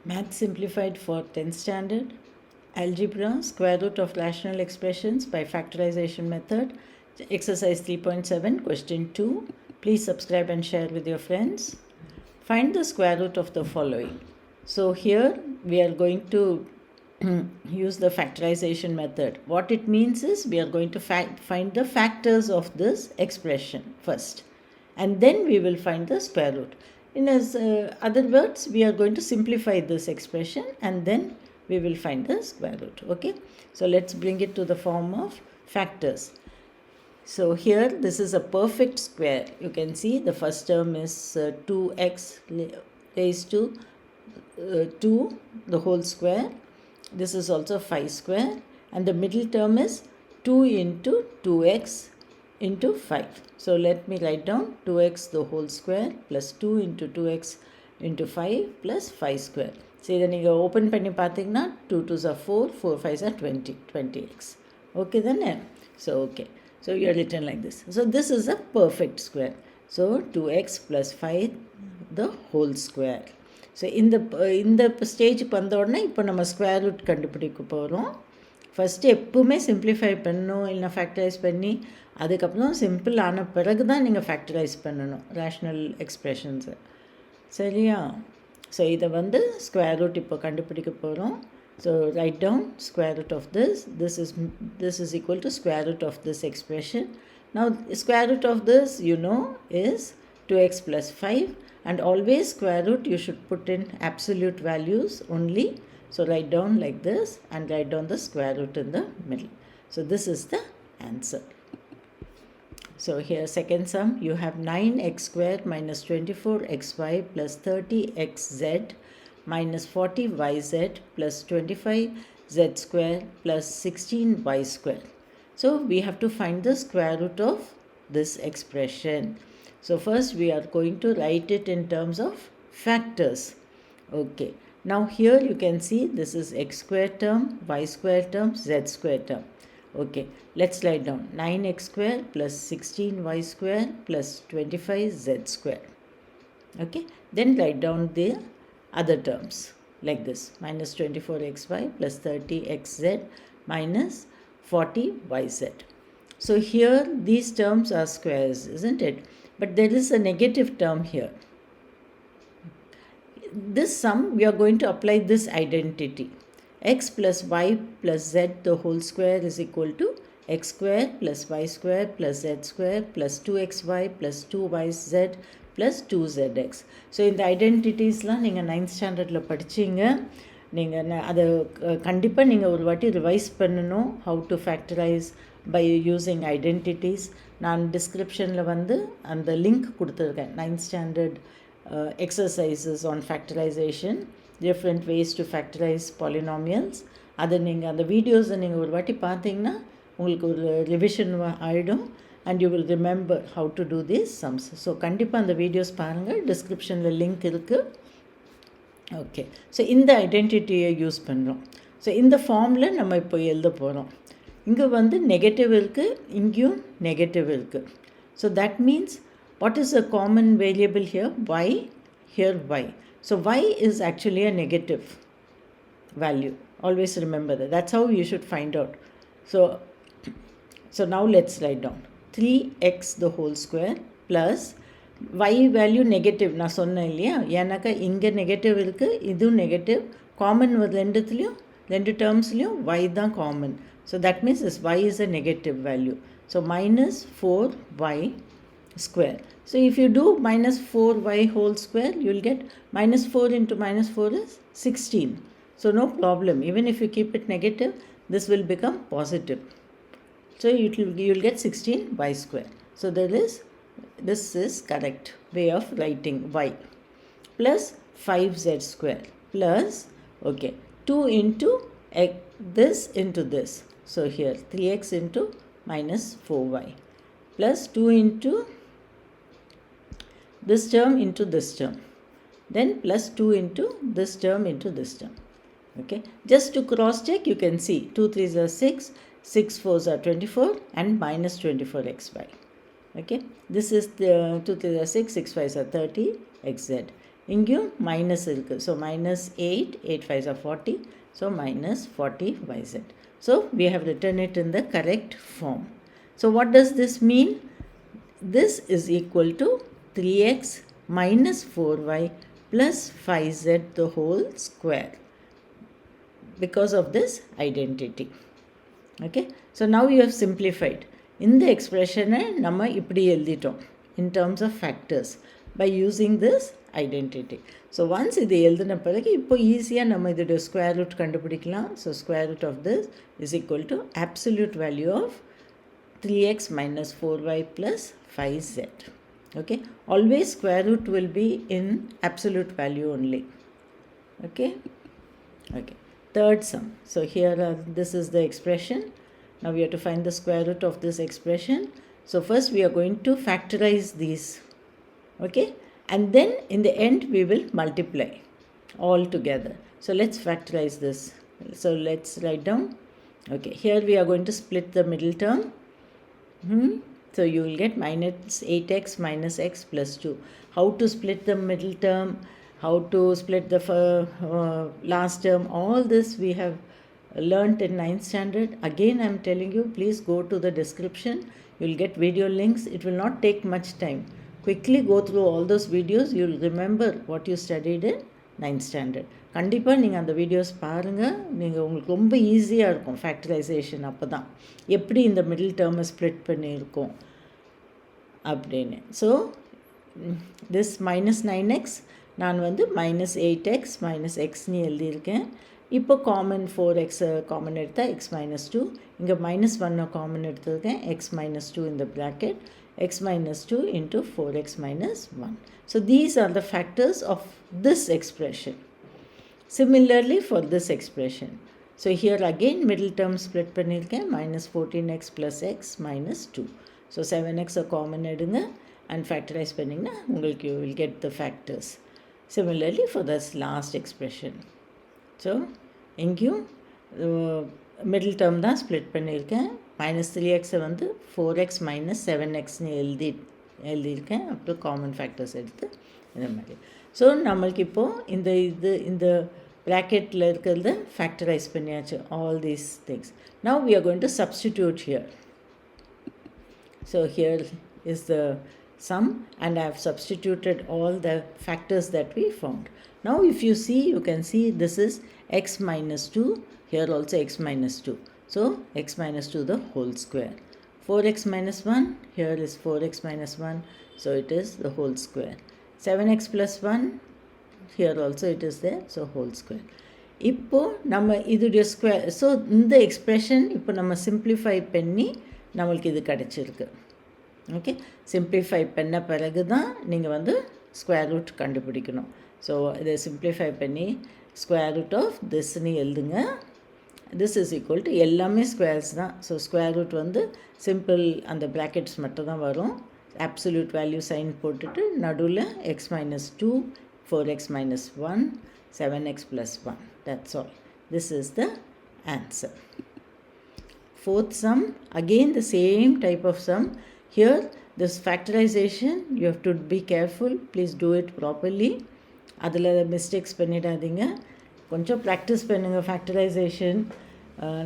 Math Simplified for 10th Standard, Algebra, Square Root of Rational Expressions by Factorization Method, Exercise 3.7, Question 2. Please subscribe and share with your friends. Find the square root of the following. So here we are going to use the factorization method. What it means is we are going to find the factors of this expression first, and then we will find the square root. In other words, we are going to simplify this expression and then we will find the square root. Okay, so let's bring it to the form of factors. So here this is a perfect square. You can see the first term is 2x raised to 2 the whole square. This is also 5 square, and the middle term is 2 into 2x into 5. So let me write down 2x the whole square plus 2 into 2x into 5 plus 5 square. So இதை நீங்கள் open பண்ணி பார்த்தீங்கன்னா 2 2s are 4, 4 5s are 20, 20x. Okay தானே? So okay. So you are written like this. So this is a perfect square. So 2x plus 5 the whole square. So இந்த ஸ்டேஜுக்கு வந்த உடனே இப்போ நம்ம ஸ்கொயர் ரூட் கண்டுபிடிக்க போகிறோம். ஃபஸ்ட்டு எப்பவுமே சிம்பிளிஃபை பண்ணணும், இல்லை ஃபேக்டரைஸ் பண்ணி அதுக்கப்புறம் சிம்பிள் ஆன பிறகு தான் நீங்கள் ஃபேக்டரைஸ் பண்ணணும் ரேஷ்னல் எக்ஸ்ப்ரெஷன்ஸை. சரியா? ஸோ இதை ஸ்கொயர் ரூட் இப்போ கண்டுபிடிக்க போகிறோம். So write down square root of this is equal to square root of this expression. Now square root of this is 2x plus 5. And always square root you should put in absolute values only. So write down like this and write down the square root in the middle. So this is the answer. So here second sum, you have 9x squared minus 24xy plus 30xz minus 40yz plus 25z square plus 16y square. So we have to find the square root of this expression. So first we are going to write it in terms of factors. Okay. Now here you can see this is x square term, y square term, z square term. Okay. Let's write down 9x square plus 16y square plus 25z square. Okay. Then write down the other terms like this. Minus 24xy plus 30xz minus 40yz. So here these terms are squares, isn't it? But there is a negative term here. This sum, we are going to apply this identity. X plus y plus z the whole square is equal to x square plus y square plus z square plus 2xy plus 2yz plus 2zx. So இந்த ஐடென்டிட்டிஸ்லாம் நீங்கள் 9th ஸ்டாண்டர்டில் படிச்சிங்க. நீங்கள் அதை கண்டிப்பாக நீங்கள் ஒரு வாட்டி revise பண்ணணும். How to factorise by using identities. நான் டிஸ்கிரிப்ஷனில் அந்த லிங்க் கொடுத்துருக்கேன். 9th standard exercises on factorization, different ways to factorize polynomials. அதை நீங்கள் அந்த வீடியோஸை நீங்கள் ஒரு வாட்டி பார்த்தீங்கன்னா உங்களுக்கு ஒரு ரிவிஷன் ஆகிடும் and you will remember how to do these sums. So கண்டிப்பாக அந்த வீடியோஸ் பாருங்கள், டிஸ்கிரிப்ஷனில் லிங்க் இருக்குது. ஓகே. ஸோ இந்த ஐடென்டிட்டியை யூஸ் பண்ணுறோம். ஸோ இந்த ஃபார்மில் நம்ம இப்போ எழுத போகிறோம். இங்கே நெகட்டிவ் இருக்குது, இங்கேயும் நெகட்டிவ் இருக்குது. So that means what is a common variable here? y, here y. So y is actually a negative value. Always remember that. That's how you should find out. So now let's write down 3x the whole square plus y value negative. நான் சொன்னேன் இல்லையா, ஏன்னாக்கா இங்கே negative இருக்குது, இதுவும் negative. Common ரெண்டு டேர்ம்ஸ்லேயும் y தான் common. So that means this y is a negative value. So minus 4y square. So if you do minus 4y whole square, you will get minus 4 into minus 4 is 16. So no problem. Even if you keep it negative, this will become positive. So you will get 16y square. So this is correct way of writing y. Plus 5z square plus, okay, 2 into this into this. So here 3x into minus 4y plus 2 into this term into this term, then plus 2 into this term into this term. Okay, just to cross check, you can see 2 3s are 6, 6 4s are 24 and minus 24xy. Okay, this is the 2 3s are 6, 6 5s are 30 xz. இங்கேயும் minus இருக்குது. So minus 8, 8 5s are 40. So minus 40yz. So we have written it in the correct form. So what does this mean? This is equal to 3x minus 4y plus 5z the whole square because of this identity. Okay, so now you have simplified. இந்த எக்ஸ்பிரஷனை நம்ம இப்படி எழுதிட்டோம் in terms of factors by using this identity. So once இது எழுதின பிறகு இப்போ ஈஸியாக நம்ம இதோட ஸ்கொயர் ரூட் கண்டுபிடிக்கலாம். So square root of this is equal to absolute value of 3x minus 4y plus 5z. Okay, always square root will be in absolute value only. Okay, okay. Third sum. So here this is the expression. Now we have to find the square root of this expression. So first we are going to factorize these. Okay, and then in the end we will multiply all together. So let's factorize this. So let's write down. Okay, here we are going to split the middle term. So you will get minus 8x minus x plus 2. How to split the middle term, how to split the last term, all this we have learnt in 9th standard. Again I am telling you, please go to the description. You will get video links. It will not take much time. Quickly go through all those videos. You will remember what you studied in 9th standard. கண்டிப்பாக நீங்கள் அந்த videos பாருங்கள். நீங்கள் உங்களுக்கு ரொம்ப ஈஸியாக இருக்கும் factorisation. அப்போ தான் எப்படி இந்த மிடில் டேர்மை ஸ்ப்ளிட் பண்ணியிருக்கோம் அப்படின்னு. ஸோ திஸ் minus 9x நான் வந்து minus 8x minus xன்னு எழுதியிருக்கேன். இப்போ காமன் 4x காமன் எடுத்தால் x minus 2. இங்கே -1 காமன் எடுத்திருக்கேன். x minus 2 in the bracket. x minus 2 into 4x minus 1. So these are the factors of this expression. Similarly for this expression. So here again middle term split பண்ணியிருக்கேன். minus 14x plus x minus 2. So 7x common எடுங்க and factorize பண்ணிங்கன்னா உங்களுக்கு you will get the factors. Similarly for this last expression. So இங்கேயும் middle term தான் split பண்ணியிருக்கேன். minus 3x வந்து 4x minus 7xன்னு எழுதியிருக்கேன். அப்புறம் காமன் ஃபேக்டர்ஸ் எடுத்து இந்த மாதிரி. ஸோ நம்மளுக்கு இப்போது இந்த ப்ராக்கெட்டில் இருக்கிறத ஃபேக்டரைஸ் பண்ணியாச்சு all these things. Now we are going to substitute here. So here is the sum and I have substituted all the factors that we found. Now if you see, you can see this is x minus 2, here also x minus 2. So x minus 2 the whole square. 4x minus 1, here is 4x minus 1, so it is the whole square. 7x plus 1, here also it is there, so whole square. இப்போ நம்ம இதுடைய square. So இந்த expression இப்போ நம்ம simplify பண்ணி நம்மளுக்கு இது கிடச்சிருக்கு. Okay, simplify பண்ண பிறகு தான் நீங்கள் வந்து ஸ்கொயர் ரூட் கண்டுபிடிக்கணும். ஸோ இதை சிம்பிளிஃபை பண்ணி ஸ்கொயர் ரூட் ஆஃப் திஸ்ன்னு எழுதுங்க. திஸ் இஸ் ஈக்குவல் டு எல்லாமே ஸ்கொயர்ஸ் தான். ஸோ ஸ்கொயர் ரூட் வந்து சிம்பிள் அந்த ப்ராக்கெட்ஸ் மட்டும் தான் வரும். absolute வேல்யூ சைன் போட்டுட்டு நடுவில் X minus 2, 4x minus 1, 7x plus 1. That's all. This is the answer. Fourth sum, again the same type of sum. Here this factorization you have to be careful. Please do it properly. அதில் mistakes பண்ணிடாதீங்க. கொஞ்சம் practice பண்ணுங்கள் factorisation.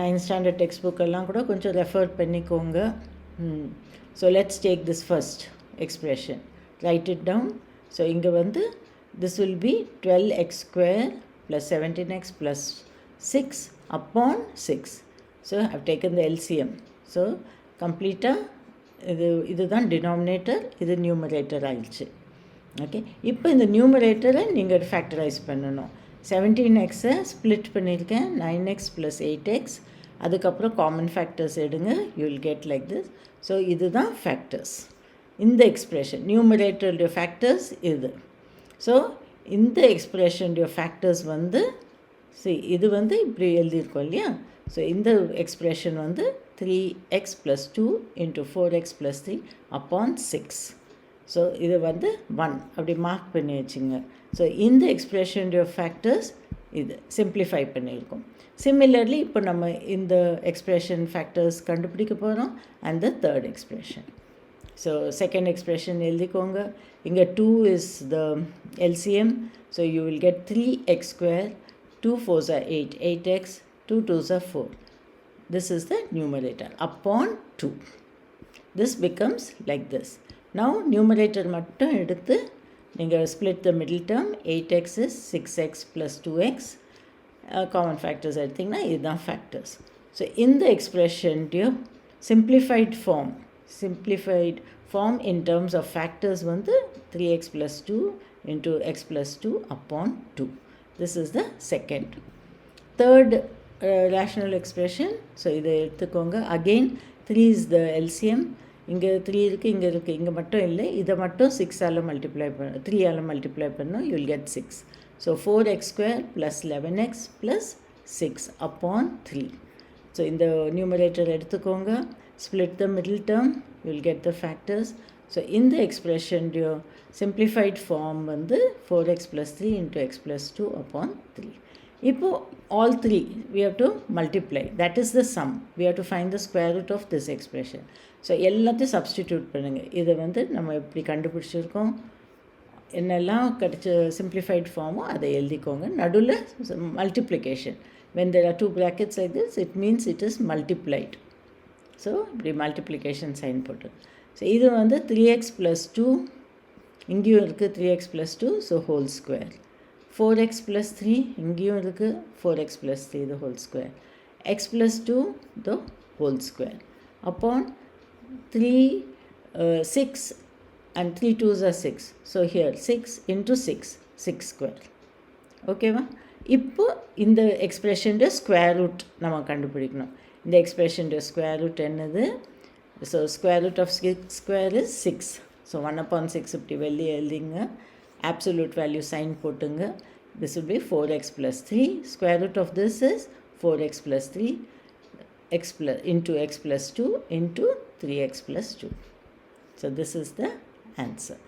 9th standard text புக்கெல்லாம் கூட கொஞ்சம் refer பண்ணிக்கோங்க. So let's take this first expression. Write it down. So இங்கே வந்து this will be 12x square plus 17x plus 6 upon 6. So I have taken the LCM. So complete இதுதான் denominator, இது numerator ஆயிடுச்சு. Okay, இப்போ இந்த நியூமரேட்டரை நீங்கள் factorise பண்ணணும். 17xை split பண்ணியிருக்கேன். 9x plus 8x, அதுக்கப்புறம் காமன் ஃபேக்டர்ஸ் எடுங்க. You will get like this. So இதுதான் ஃபேக்டர்ஸ். இந்த எக்ஸ்பிரஷன் நியூமரேட்டருடைய ஃபேக்டர்ஸ் இது. ஸோ இந்த எக்ஸ்பிரஷனுடைய ஃபேக்டர்ஸ் வந்து இது வந்து இப்படி எழுதியிருக்கோம் இல்லையா. ஸோ இந்த எக்ஸ்பிரஷன் வந்து 3x plus 2 into 4x plus 3 upon 6. So இது வந்து 1 அப்படி மார்க் பண்ணி வச்சுங்க. ஸோ இந்த எக்ஸ்பிரஷனுடைய ஃபேக்டர்ஸ் இது சிம்பிளிஃபை பண்ணியிருக்கோம். சிமிலர்லி இப்போ நம்ம இந்த எக்ஸ்பிரஷன் ஃபேக்டர்ஸ் கண்டுபிடிக்க போகிறோம். And the third expression. So second expression எழுதிக்கோங்க. இங்கே 2 is the LCM. So you will get 3x square, 2 4s are 8, 8x, 2 2s are 4. This is the numerator upon 2. This becomes like this. Now numerator மட்டும் எடுத்து நீங்கள் split the middle term. 8x is 6x plus 2x. Common factors எடுத்திங்கன்னா இதுதான் factors. So in the expression simplified form in terms of factors வந்து 3x plus 2 into x plus 2 upon 2. This is the second. Third rational expression. So இதை எடுத்துக்கோங்க. Again 3 is the LCM. இங்கே 3 இருக்குது, இங்கே மட்டும் இல்லை. இதை மட்டும் 6 மல்டிப்ளை 3 மல்டிப்ளை பண்ணோம். You will get 6. So 4x square plus 11x plus 6 upon 3. So இந்த numerator எடுத்துக்கோங்க. Split the middle term. You will get the factors. So in the expression your simplified form வந்து 4x plus 3 into x plus 2 upon 3. இப்போ all three we have to multiply. That is the sum. We have to find the square root of this expression. So எல்லாத்தையும் substitute பண்ணுங்கள். இதை வந்து நம்ம எப்படி கண்டுபிடிச்சிருக்கோம், என்னெல்லாம் கிடைச்ச simplified ஃபார்மோ அதை எழுதிக்கோங்க. நடுவில் multiplication. When there are two brackets like this, it means it is multiplied. So இப்படி multiplication sign போட்டு. ஸோ இது வந்து 3x plus 2, இங்கேயும் இருக்குது 3x plus 2, so whole square. 4x plus 3, இங்கேயும் இருக்குது 4x plus 3, the whole square. x plus 2, the whole square. Upon 3, 6 and 3 2s are 6. So here 6 into 6, 6 square. ஓகேவா? இப்போ இந்த எக்ஸ்பிரஷனுடைய ஸ்கொயர் ரூட் நம்ம கண்டுபிடிக்கணும். இந்த எக்ஸ்பிரஷனுடைய ஸ்கொயர் ரூட் என்னது? So square root of 6 square is 6. So 1/6 இப்படி வெளியே எழுதிங்க. absolute value sign போட்டுங்க. This will be 4x plus 3. Square root of this is 4x plus 3 into x plus 2 into 3x plus 2. So this is the answer.